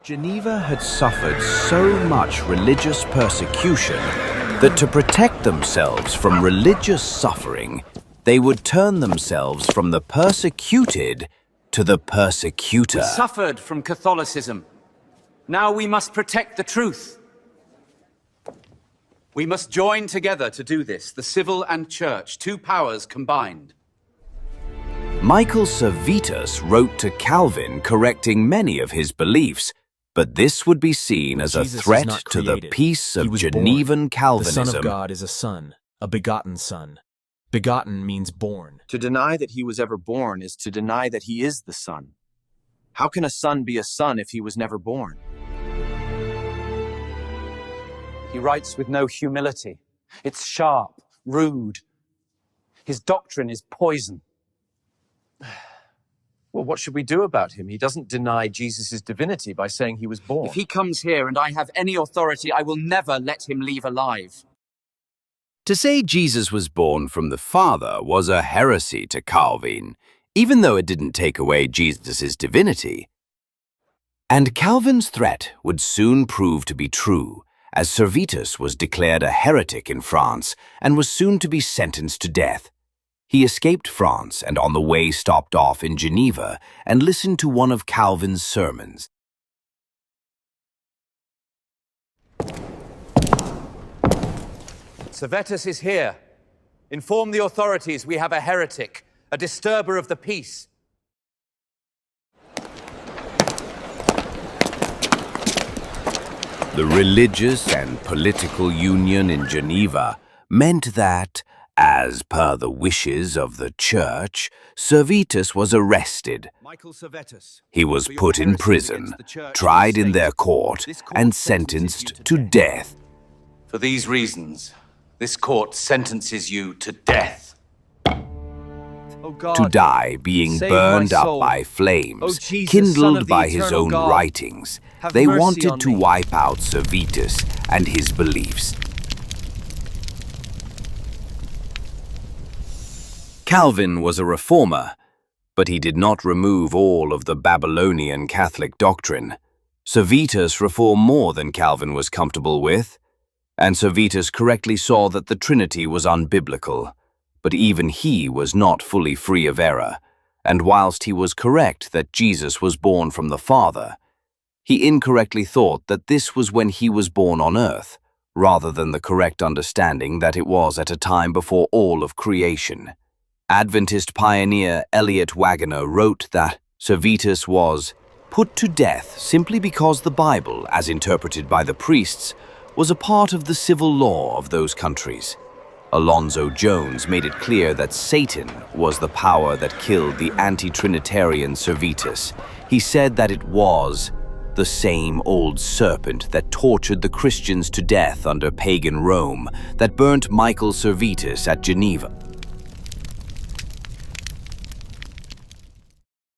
Geneva had suffered so much religious persecution that to protect themselves from religious suffering, they would turn themselves from the persecuted to the persecutor. We suffered from Catholicism. Now we must protect the truth. We must join together to do this, the civil and church, two powers combined. Michael Servetus wrote to Calvin correcting many of his beliefs, but this would be seen as a threat to the peace of Genevan Calvinism. The Son of God is a son, a begotten son. Begotten means born. To deny that he was ever born is to deny that he is the Son. How can a son be a son if he was never born? He writes with no humility. It's sharp, rude. His doctrine is poison. Well, what should we do about him? He doesn't deny Jesus' divinity by saying he was born. If he comes here and I have any authority, I will never let him leave alive. To say Jesus was born from the Father was a heresy to Calvin, even though it didn't take away Jesus' divinity. And Calvin's threat would soon prove to be true, as Servetus was declared a heretic in France and was soon to be sentenced to death. He escaped France and on the way stopped off in Geneva and listened to one of Calvin's sermons. Servetus is here. Inform the authorities we have a heretic, a disturber of the peace. The religious and political union in Geneva meant that, as per the wishes of the Church, Servetus was arrested. Michael Servetus. He was put in prison, tried in their court, and sentenced to death. For these reasons, this court sentences you to death. Oh God, To die being save burned my up soul. by flames, Oh Jesus, Son kindled of the by his eternal own God, writings. have They mercy wanted on to me. wipe out Servetus and his beliefs. Calvin was a reformer, but he did not remove all of the Babylonian Catholic doctrine. Servetus reformed more than Calvin was comfortable with, and Servetus correctly saw that the Trinity was unbiblical. But even he was not fully free of error, and whilst he was correct that Jesus was born from the Father, he incorrectly thought that this was when he was born on earth, rather than the correct understanding that it was at a time before all of creation. Adventist pioneer Elliot Waggoner wrote that Servetus was put to death simply because the Bible, as interpreted by the priests, was a part of the civil law of those countries. Alonzo Jones made it clear that Satan was the power that killed the Anti-Trinitarian Servetus. He said that it was the same old serpent that tortured the Christians to death under pagan Rome that burnt Michael Servetus at Geneva.